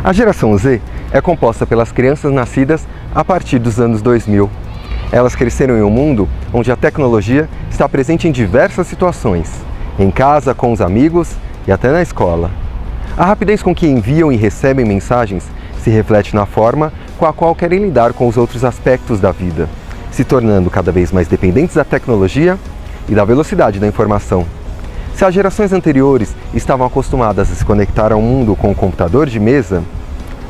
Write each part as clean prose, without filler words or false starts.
A geração Z é composta pelas crianças nascidas a partir dos anos 2000. Elas cresceram em um mundo onde a tecnologia está presente em diversas situações, em casa, com os amigos e até na escola. A rapidez com que enviam e recebem mensagens se reflete na forma com a qual querem lidar com os outros aspectos da vida, se tornando cada vez mais dependentes da tecnologia e da velocidade da informação. Se as gerações anteriores estavam acostumadas a se conectar ao mundo com o computador de mesa,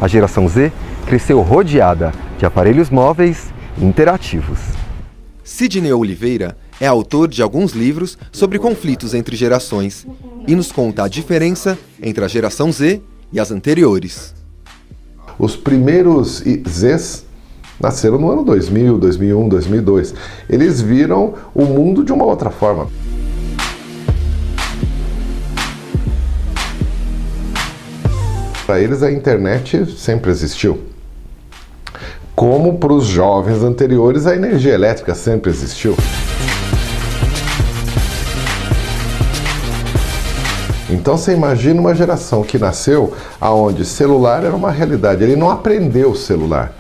a geração Z cresceu rodeada de aparelhos móveis e interativos. Sidney Oliveira é autor de alguns livros sobre conflitos entre gerações e nos conta a diferença entre a geração Z e as anteriores. Os primeiros Zs nasceram no ano 2000, 2001, 2002. Eles viram o mundo de uma outra forma. Para eles a internet sempre existiu. Como para os jovens anteriores a energia elétrica sempre existiu. Então você imagina uma geração que nasceu onde celular era uma realidade. Ele não aprendeu o celular.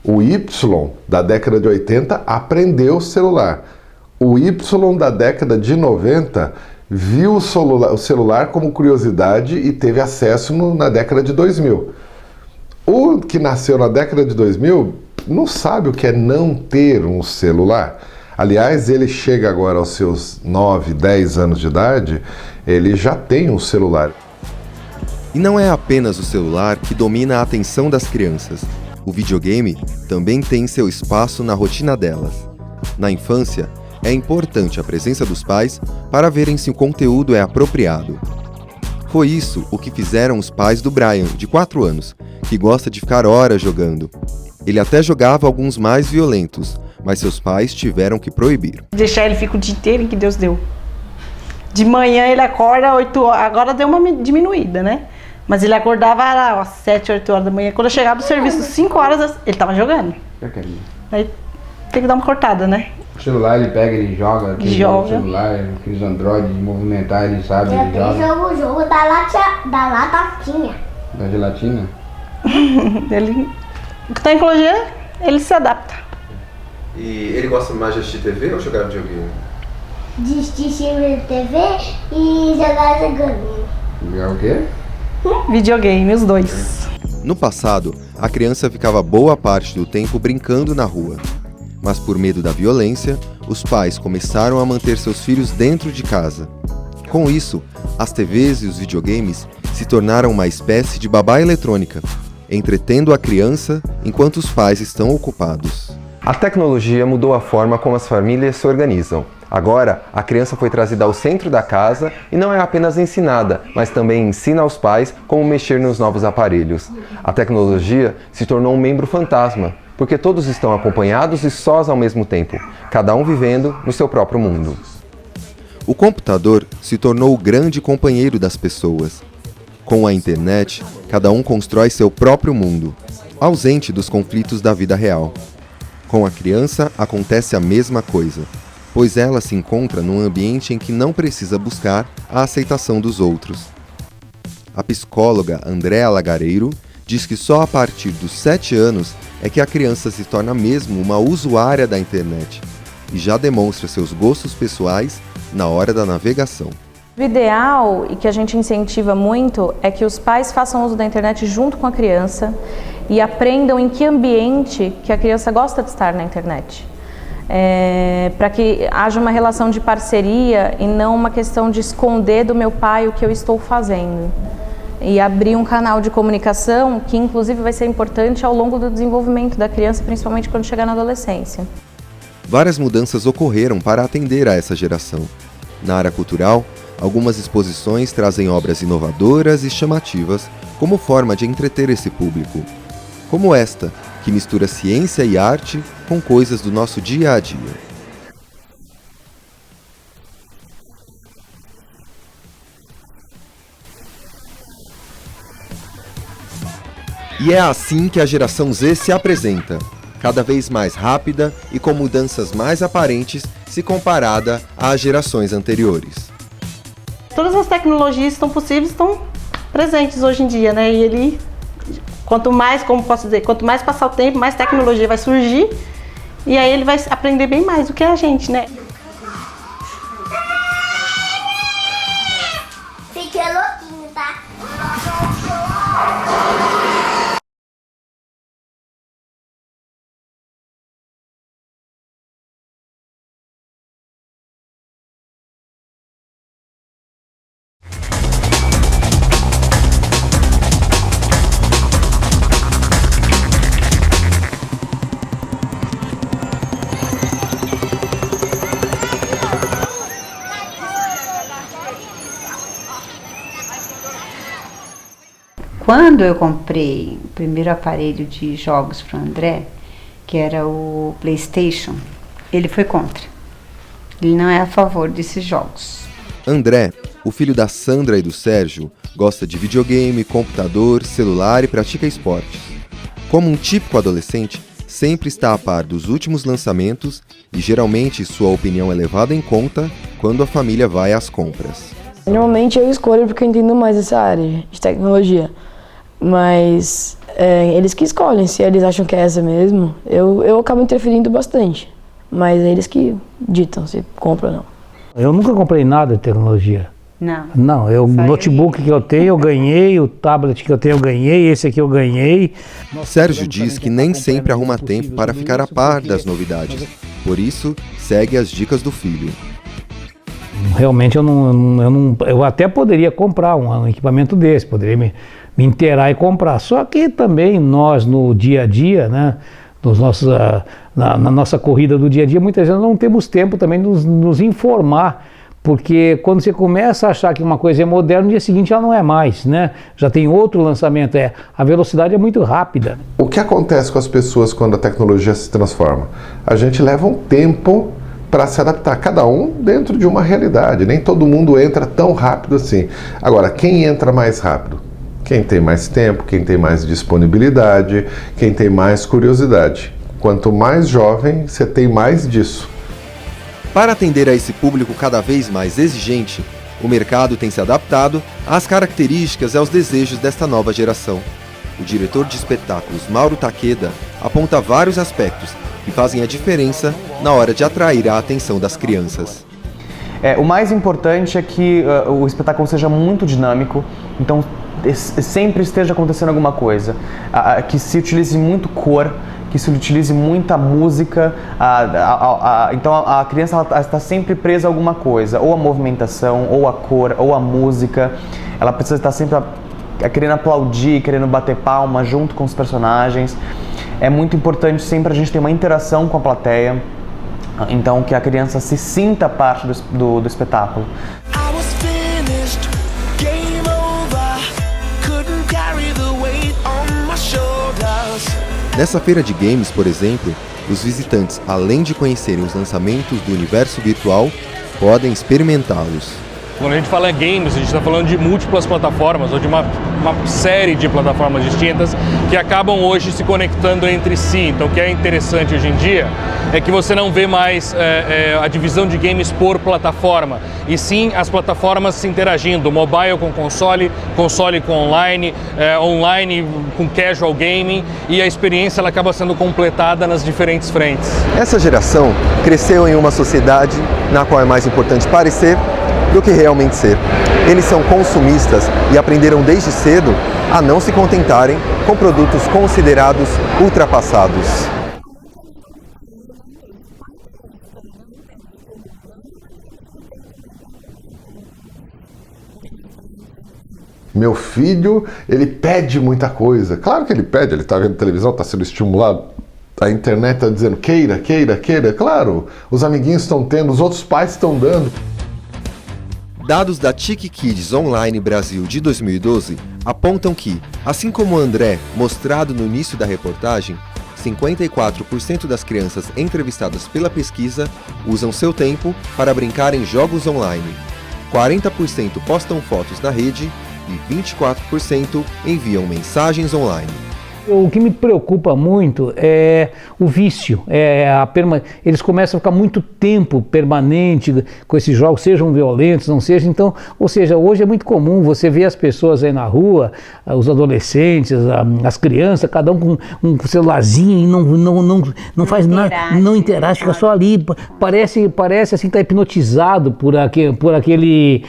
O Y da década de 80 aprendeu o celular. O Y da década de 90 viu o celular como curiosidade e teve acesso na década de 2000. O que nasceu na década de 2000 não sabe o que é não ter um celular. Aliás, ele chega agora aos seus 9, 10 anos de idade, ele já tem um celular. E não é apenas o celular que domina a atenção das crianças. O videogame também tem seu espaço na rotina delas. Na infância, é importante a presença dos pais para verem se o conteúdo é apropriado. Foi isso o que fizeram os pais do Brian, de 4 anos, que gosta de ficar horas jogando. Ele até jogava alguns mais violentos, mas seus pais tiveram que proibir. Deixar ele fica o dia inteiro em que Deus deu. De manhã ele acorda 8 horas, agora deu uma diminuída, né? Mas ele acordava às 7, 8 horas da manhã. Quando eu chegava do serviço, 5 horas, ele tava jogando. Aí tem que dar uma cortada, né? O celular ele pega, ele joga, aquele celular, aqueles Android de movimentar, ele sabe, ele joga. O jogo da latatinha. Da gelatina? Ele, o tecnologia, ele se adapta. E ele gosta mais de assistir TV ou jogar videogame? De assistir TV e jogar joguinho. Jogar o quê? Videogame, os dois. No passado, a criança ficava boa parte do tempo brincando na rua. Mas por medo da violência, os pais começaram a manter seus filhos dentro de casa. Com isso, as TVs e os videogames se tornaram uma espécie de babá eletrônica, entretendo a criança enquanto os pais estão ocupados. A tecnologia mudou a forma como as famílias se organizam. Agora, a criança foi trazida ao centro da casa e não é apenas ensinada, mas também ensina aos pais como mexer nos novos aparelhos. A tecnologia se tornou um membro fantasma, porque todos estão acompanhados e sós ao mesmo tempo, cada um vivendo no seu próprio mundo. O computador se tornou o grande companheiro das pessoas. Com a internet, cada um constrói seu próprio mundo, ausente dos conflitos da vida real. Com a criança, acontece a mesma coisa, pois ela se encontra num ambiente em que não precisa buscar a aceitação dos outros. A psicóloga Andréa Lagareiro diz que só a partir dos 7 anos é que a criança se torna mesmo uma usuária da internet e já demonstra seus gostos pessoais na hora da navegação. O ideal, e que a gente incentiva muito, é que os pais façam uso da internet junto com a criança e aprendam em que ambiente que a criança gosta de estar na internet. Para que haja uma relação de parceria e não uma questão de esconder do meu pai o que eu estou fazendo. E abrir um canal de comunicação que inclusive vai ser importante ao longo do desenvolvimento da criança, principalmente quando chegar na adolescência. Várias mudanças ocorreram para atender a essa geração. Na área cultural, algumas exposições trazem obras inovadoras e chamativas como forma de entreter esse público. Como esta, que mistura ciência e arte com coisas do nosso dia a dia. E é assim que a geração Z se apresenta, cada vez mais rápida e com mudanças mais aparentes se comparada às gerações anteriores. Todas as tecnologias que estão possíveis estão presentes hoje em dia, né? E ele Quanto mais, como posso dizer, quanto mais passar o tempo, mais tecnologia vai surgir. E aí ele vai aprender bem mais do que a gente, né? Fiquei louquinho, tá? Quando eu comprei o primeiro aparelho de jogos para o André, que era o PlayStation, ele foi contra. Ele não é a favor desses jogos. André, o filho da Sandra e do Sérgio, gosta de videogame, computador, celular e pratica esportes. Como um típico adolescente, sempre está a par dos últimos lançamentos e geralmente sua opinião é levada em conta quando a família vai às compras. Normalmente eu escolho porque eu entendo mais essa área de tecnologia, mas eles que escolhem, se eles acham que é essa mesmo, eu acabo interferindo bastante, mas é eles que ditam se compra ou não. Eu nunca comprei nada de tecnologia. Não, o notebook que eu tenho eu ganhei, o tablet que eu tenho eu ganhei, esse aqui eu ganhei. Sérgio diz que nem sempre arruma tempo para ficar a par das novidades, por isso segue as dicas do filho. Realmente eu até poderia comprar um equipamento desse, poderia me inteirar e comprar. Só que também nós no dia a dia, né, na nossa corrida do dia a dia, muitas vezes não temos tempo também de nos informar, porque quando você começa a achar que uma coisa é moderna, no dia seguinte ela não é mais, né? Já tem outro lançamento, a velocidade é muito rápida. O que acontece com as pessoas quando a tecnologia se transforma? A gente leva um tempo para se adaptar, cada um dentro de uma realidade. Nem todo mundo entra tão rápido assim. Agora, quem entra mais rápido? Quem tem mais tempo, quem tem mais disponibilidade, quem tem mais curiosidade. Quanto mais jovem, você tem mais disso. Para atender a esse público cada vez mais exigente, o mercado tem se adaptado às características e aos desejos desta nova geração. O diretor de espetáculos, Mauro Takeda, aponta vários aspectos que fazem a diferença na hora de atrair a atenção das crianças. O mais importante é que o espetáculo seja muito dinâmico, então sempre esteja acontecendo alguma coisa, que se utilize muito cor, que se utilize muita música, então a criança está sempre presa a alguma coisa, ou a movimentação, ou a cor, ou a música. Ela precisa estar sempre querendo aplaudir, querendo bater palma junto com os personagens. É muito importante sempre a gente ter uma interação com a plateia, então que a criança se sinta parte do espetáculo. Nessa feira de games, por exemplo, os visitantes, além de conhecerem os lançamentos do universo virtual, podem experimentá-los. Quando a gente fala em games, a gente está falando de múltiplas plataformas, ou de uma série de plataformas distintas que acabam hoje se conectando entre si. Então o que é interessante hoje em dia é que você não vê mais a divisão de games por plataforma, e sim as plataformas se interagindo, mobile com console, console com online, online com casual gaming, e a experiência ela acaba sendo completada nas diferentes frentes. Essa geração cresceu em uma sociedade na qual é mais importante parecer do que realmente ser. Eles são consumistas e aprenderam desde cedo a não se contentarem com produtos considerados ultrapassados. Meu filho, ele pede muita coisa. Claro que ele pede, ele está vendo televisão, está sendo estimulado. A internet está dizendo queira, queira, queira. Claro, os amiguinhos estão tendo, os outros pais estão dando. Dados da Tiki Kids Online Brasil de 2012 apontam que, assim como o André, mostrado no início da reportagem, 54% das crianças entrevistadas pela pesquisa usam seu tempo para brincar em jogos online. 40% postam fotos na rede e 24% enviam mensagens online. O que me preocupa muito é o vício, eles começam a ficar muito tempo permanente com esses jogos, sejam violentos, não sejam. Então, ou seja, hoje é muito comum você ver as pessoas aí na rua, os adolescentes, as crianças, cada um com um celularzinho e não faz nada, não interage, fica só ali, parece assim que está hipnotizado por aquele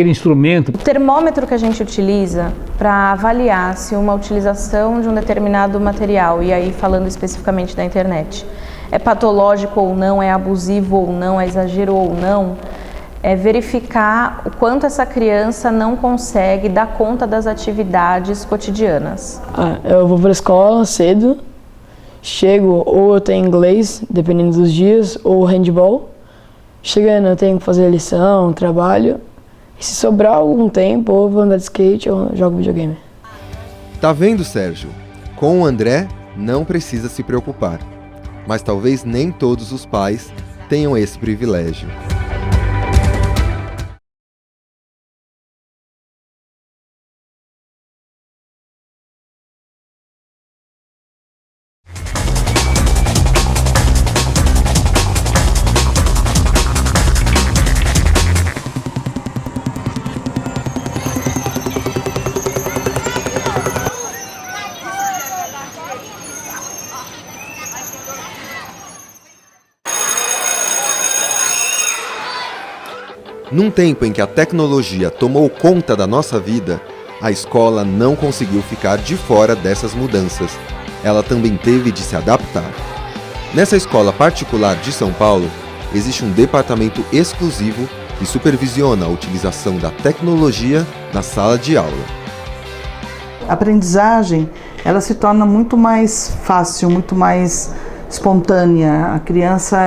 instrumento. O termômetro que a gente utiliza para avaliar se uma utilização de um determinado material, e aí falando especificamente da internet, é patológico ou não, é abusivo ou não, é exagero ou não, é verificar o quanto essa criança não consegue dar conta das atividades cotidianas. Eu vou para a escola cedo, chego, ou eu tenho inglês, dependendo dos dias, ou handball. Chegando eu tenho que fazer lição, trabalho, e se sobrar algum tempo, ou vou andar de skate ou jogo videogame. Tá vendo, Sérgio? Com o André, não precisa se preocupar. Mas talvez nem todos os pais tenham esse privilégio. Num tempo em que a tecnologia tomou conta da nossa vida, a escola não conseguiu ficar de fora dessas mudanças. Ela também teve de se adaptar. Nessa escola particular de São Paulo, existe um departamento exclusivo que supervisiona a utilização da tecnologia na sala de aula. A aprendizagem, ela se torna muito mais fácil, muito mais espontânea. A criança,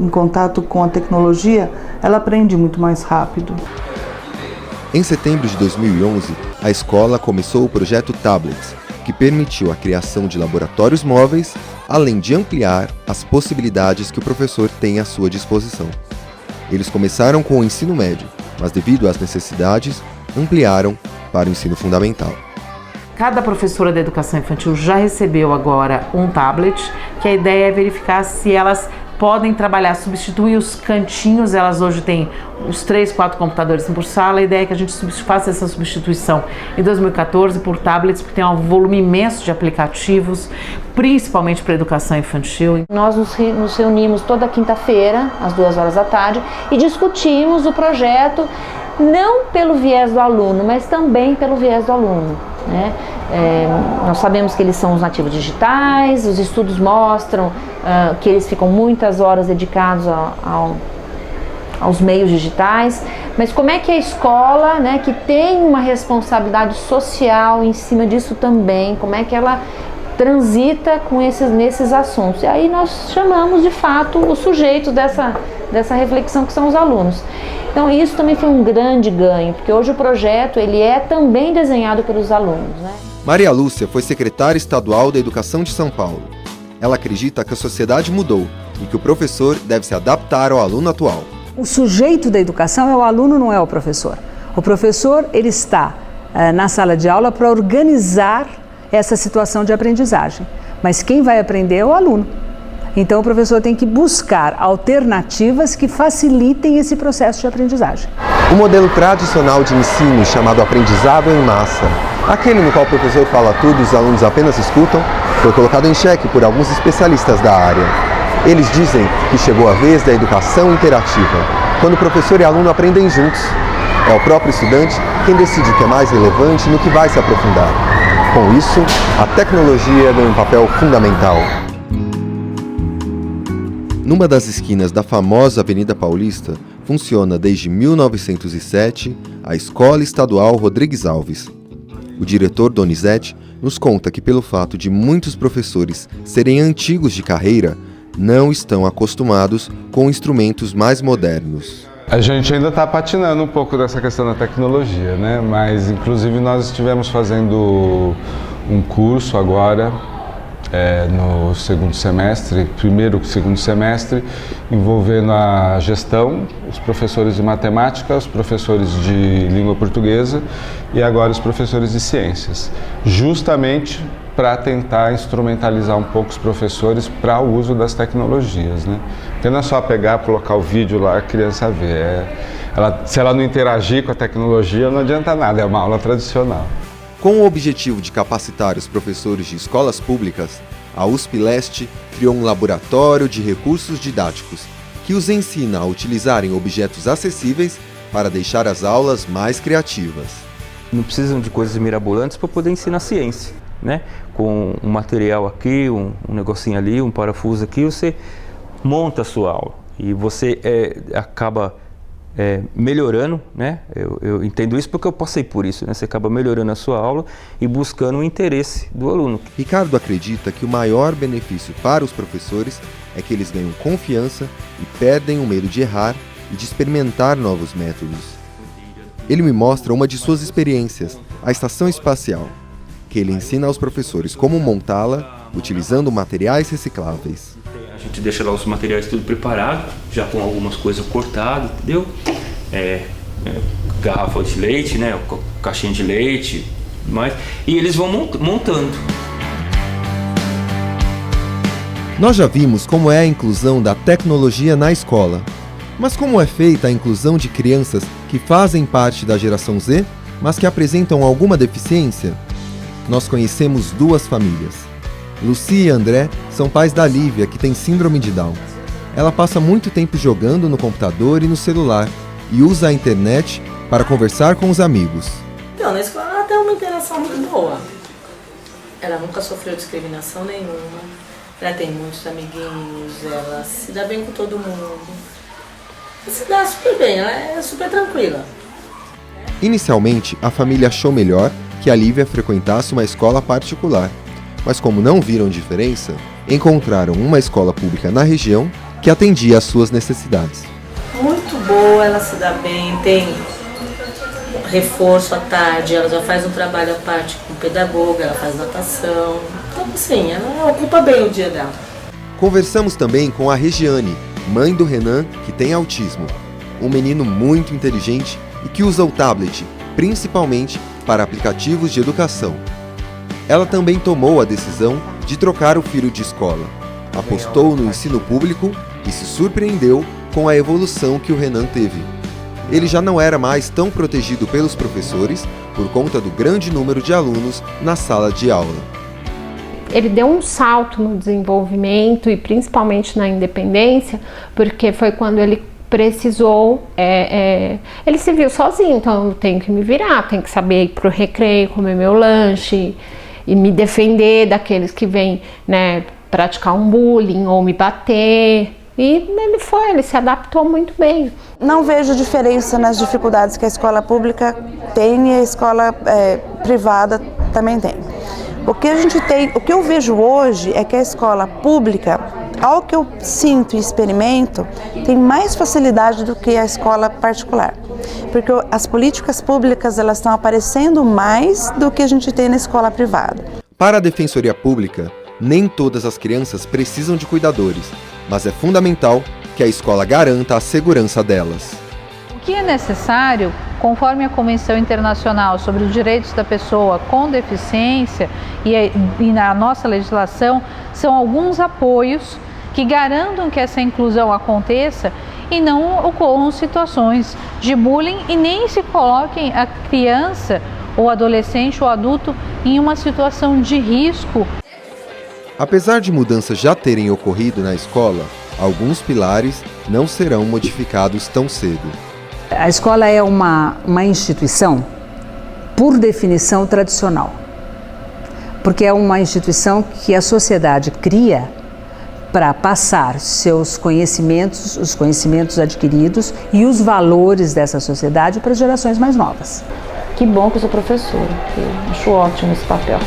em contato com a tecnologia, ela aprende muito mais rápido. Em setembro de 2011, a escola começou o projeto Tablets, que permitiu a criação de laboratórios móveis, além de ampliar as possibilidades que o professor tem à sua disposição. Eles começaram com o ensino médio, mas devido às necessidades, ampliaram para o ensino fundamental. Cada professora da educação infantil já recebeu agora um tablet, que a ideia é verificar se elas podem trabalhar, substituir os cantinhos. Elas hoje têm uns 3, 4 computadores por sala. A ideia é que a gente faça essa substituição em 2014 por tablets, porque tem um volume imenso de aplicativos, principalmente para a educação infantil. Nós nos reunimos toda quinta-feira, às 2 horas da tarde, e discutimos o projeto, não pelo viés do aluno, mas também pelo viés do aluno, né? Nós sabemos que eles são os nativos digitais, os estudos mostram que eles ficam muitas horas dedicados aos meios digitais, mas como é que a escola, né, que tem uma responsabilidade social em cima disso também, como é que ela transita nesses assuntos? E aí nós chamamos de fato os sujeitos dessa reflexão, que são os alunos. Então isso também foi um grande ganho, porque hoje o projeto ele é também desenhado pelos alunos, né? Maria Lúcia foi secretária estadual da Educação de São Paulo. Ela acredita que a sociedade mudou e que o professor deve se adaptar ao aluno atual. O sujeito da educação é o aluno, não é o professor. O professor ele está na sala de aula para organizar essa situação de aprendizagem, mas quem vai aprender é o aluno. Então o professor tem que buscar alternativas que facilitem esse processo de aprendizagem. O modelo tradicional de ensino, chamado aprendizado em massa, aquele no qual o professor fala tudo e os alunos apenas escutam, foi colocado em xeque por alguns especialistas da área. Eles dizem que chegou a vez da educação interativa, quando o professor e aluno aprendem juntos. É o próprio estudante quem decide o que é mais relevante e no que vai se aprofundar. Com isso, a tecnologia ganha um papel fundamental. Numa das esquinas da famosa Avenida Paulista, funciona desde 1907 a Escola Estadual Rodrigues Alves. O diretor Donizete nos conta que, pelo fato de muitos professores serem antigos de carreira, não estão acostumados com instrumentos mais modernos. A gente ainda está patinando um pouco dessa questão da tecnologia, né? Mas inclusive nós estivemos fazendo um curso agora no segundo semestre, primeiro e segundo semestre, envolvendo a gestão, os professores de matemática, os professores de língua portuguesa e agora os professores de ciências, justamente para tentar instrumentalizar um pouco os professores para o uso das tecnologias, né? Porque não é só pegar, colocar o vídeo lá, a criança vê. Se ela não interagir com a tecnologia, não adianta nada, é uma aula tradicional. Com o objetivo de capacitar os professores de escolas públicas, a USP Leste criou um laboratório de recursos didáticos que os ensina a utilizarem objetos acessíveis para deixar as aulas mais criativas. Não precisam de coisas mirabolantes para poder ensinar ciência, né? Com um material aqui, um negocinho ali, um parafuso aqui, você monta a sua aula e você acaba melhorando, né? Eu entendo isso porque eu passei por isso, né? Você acaba melhorando a sua aula e buscando o interesse do aluno. Ricardo acredita que o maior benefício para os professores é que eles ganham confiança e perdem o medo de errar e de experimentar novos métodos. Ele me mostra uma de suas experiências, a estação espacial, que ele ensina aos professores como montá-la utilizando materiais recicláveis. A gente deixa lá os materiais tudo preparado, já com algumas coisas cortadas, entendeu? Garrafa de leite, né? Caixinha de leite, e eles vão montando. Nós já vimos como é a inclusão da tecnologia na escola. Mas como é feita a inclusão de crianças que fazem parte da geração Z, mas que apresentam alguma deficiência? Nós conhecemos duas famílias. Lucy e André são pais da Lívia, que tem síndrome de Down. Ela passa muito tempo jogando no computador e no celular e usa a internet para conversar com os amigos. Então, na escola ela tem uma interação muito boa. Ela nunca sofreu discriminação nenhuma. Ela tem muitos amiguinhos, ela se dá bem com todo mundo. Se dá super bem, ela é super tranquila. Inicialmente, a família achou melhor que a Lívia frequentasse uma escola particular. Mas como não viram diferença, encontraram uma escola pública na região que atendia às suas necessidades. Muito boa, ela se dá bem, tem reforço à tarde, ela já faz um trabalho à parte com pedagoga, ela faz natação. Então assim, ela ocupa bem o dia dela. Conversamos também com a Regiane, mãe do Renan, que tem autismo. Um menino muito inteligente e que usa o tablet, principalmente para aplicativos de educação. Ela também tomou a decisão de trocar o filho de escola. Apostou no ensino público e se surpreendeu com a evolução que o Renan teve. Ele já não era mais tão protegido pelos professores por conta do grande número de alunos na sala de aula. Ele deu um salto no desenvolvimento e principalmente na independência, porque foi quando ele precisou, ele se viu sozinho, então eu tenho que me virar, tenho que saber ir pro recreio, comer meu lanche e me defender daqueles que vêm, né, praticar um bullying ou me bater. E ele se adaptou muito bem. Não vejo diferença nas dificuldades que a escola pública tem e a escola privada também tem. O que eu vejo hoje é que a escola pública, ao que eu sinto e experimento, tem mais facilidade do que a escola particular. Porque as políticas públicas elas estão aparecendo mais do que a gente tem na escola privada. Para a Defensoria Pública, nem todas as crianças precisam de cuidadores, mas é fundamental que a escola garanta a segurança delas. O que é necessário, conforme a Convenção Internacional sobre os Direitos da Pessoa com Deficiência e na nossa legislação, são alguns apoios que garantam que essa inclusão aconteça e não ocorram situações de bullying e nem se coloquem a criança ou adolescente ou adulto em uma situação de risco. Apesar de mudanças já terem ocorrido na escola, alguns pilares não serão modificados tão cedo. A escola é uma instituição, por definição, tradicional. Porque é uma instituição que a sociedade cria para passar seus conhecimentos, os conhecimentos adquiridos e os valores dessa sociedade para as gerações mais novas. Que bom que eu sou professora, eu acho ótimo esse papel.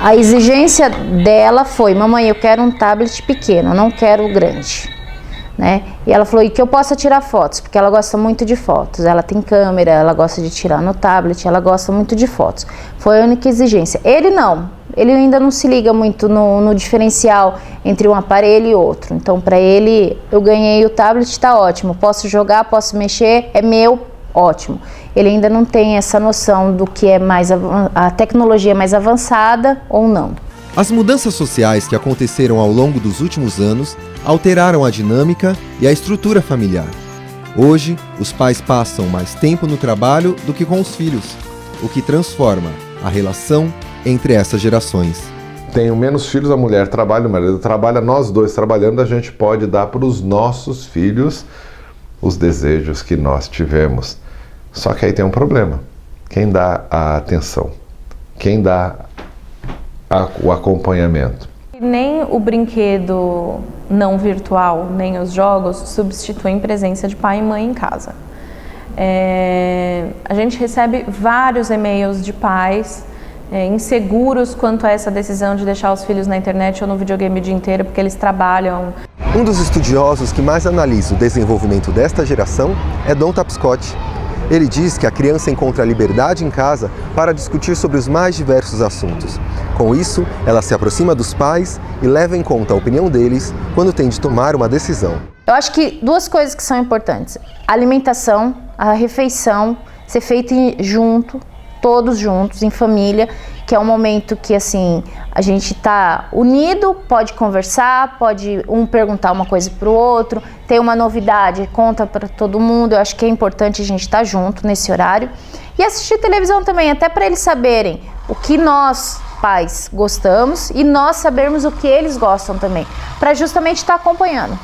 A exigência dela foi: mamãe, eu quero um tablet pequeno, não quero o grande. Né? E ela falou, e que eu possa tirar fotos, porque ela gosta muito de fotos, ela tem câmera, ela gosta de tirar no tablet, ela gosta muito de fotos. Foi a única exigência. Ele não, ele ainda não se liga muito no diferencial entre um aparelho e outro. Então, para ele, eu ganhei o tablet, está ótimo, posso jogar, posso mexer, é meu, ótimo. Ele ainda não tem essa noção do que é mais a tecnologia mais avançada ou não. As mudanças sociais que aconteceram ao longo dos últimos anos alteraram a dinâmica e a estrutura familiar. Hoje, os pais passam mais tempo no trabalho do que com os filhos, o que transforma a relação entre essas gerações. Tenho menos filhos, a mulher trabalha, o marido trabalha, nós dois trabalhando, a gente pode dar para os nossos filhos os desejos que nós tivemos. Só que aí tem um problema. Quem dá a atenção? Quem dá o acompanhamento? Nem o brinquedo não virtual, nem os jogos substituem presença de pai e mãe em casa. A gente recebe vários e-mails de pais inseguros quanto a essa decisão de deixar os filhos na internet ou no videogame o dia inteiro porque eles trabalham. Um dos estudiosos que mais analisa o desenvolvimento desta geração é Don Tapscott. Ele diz que a criança encontra liberdade em casa para discutir sobre os mais diversos assuntos. Com isso, ela se aproxima dos pais e leva em conta a opinião deles quando tem de tomar uma decisão. Eu acho que duas coisas que são importantes. A alimentação, a refeição, ser feita junto, todos juntos, em família, que é um momento que assim, a gente está unido, pode conversar, pode um perguntar uma coisa para o outro, tem uma novidade, conta para todo mundo. Eu acho que é importante a gente estar junto nesse horário. E assistir televisão também, até para eles saberem o que nós, pais, gostamos e nós sabermos o que eles gostam também, para justamente estar acompanhando.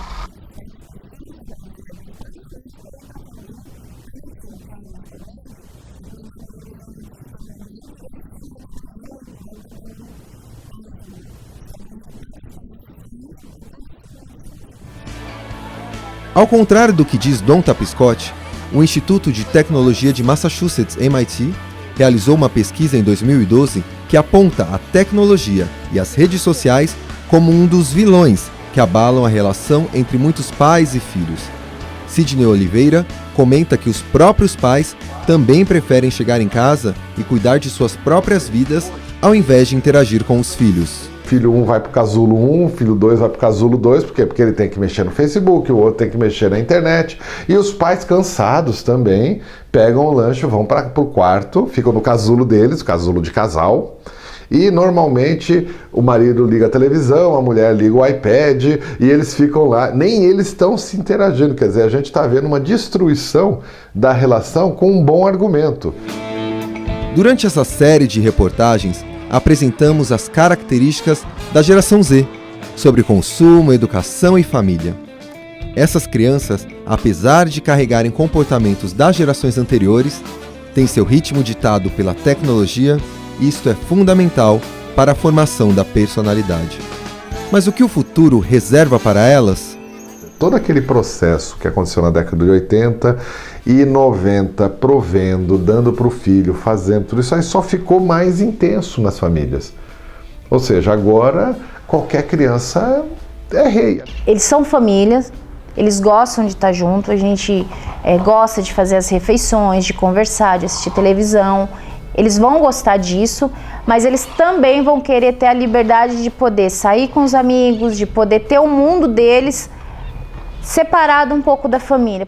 Ao contrário do que diz Don Tapscott, o Instituto de Tecnologia de Massachusetts, MIT, realizou uma pesquisa em 2012 que aponta a tecnologia e as redes sociais como um dos vilões que abalam a relação entre muitos pais e filhos. Sidney Oliveira comenta que os próprios pais também preferem chegar em casa e cuidar de suas próprias vidas ao invés de interagir com os filhos. Filho 1 vai para o casulo 1, filho 2 vai para o casulo 2, por quê? Porque ele tem que mexer no Facebook, o outro tem que mexer na internet. E os pais cansados também pegam o lanche, vão para o quarto, ficam no casulo deles, casulo de casal. E normalmente o marido liga a televisão, a mulher liga o iPad e eles ficam lá, nem eles estão se interagindo. Quer dizer, a gente está vendo uma destruição da relação com um bom argumento. Durante essa série de reportagens, apresentamos as características da geração Z, sobre consumo, educação e família. Essas crianças, apesar de carregarem comportamentos das gerações anteriores, têm seu ritmo ditado pela tecnologia e isto é fundamental para a formação da personalidade. Mas o que o futuro reserva para elas? Todo aquele processo que aconteceu na década de 80 e 90, provendo, dando para o filho, fazendo, tudo isso aí só ficou mais intenso nas famílias. Ou seja, agora qualquer criança é rei. Eles são famílias, eles gostam de estar junto, a gente gosta de fazer as refeições, de conversar, de assistir televisão. Eles vão gostar disso, mas eles também vão querer ter a liberdade de poder sair com os amigos, de poder ter o mundo deles separado um pouco da família.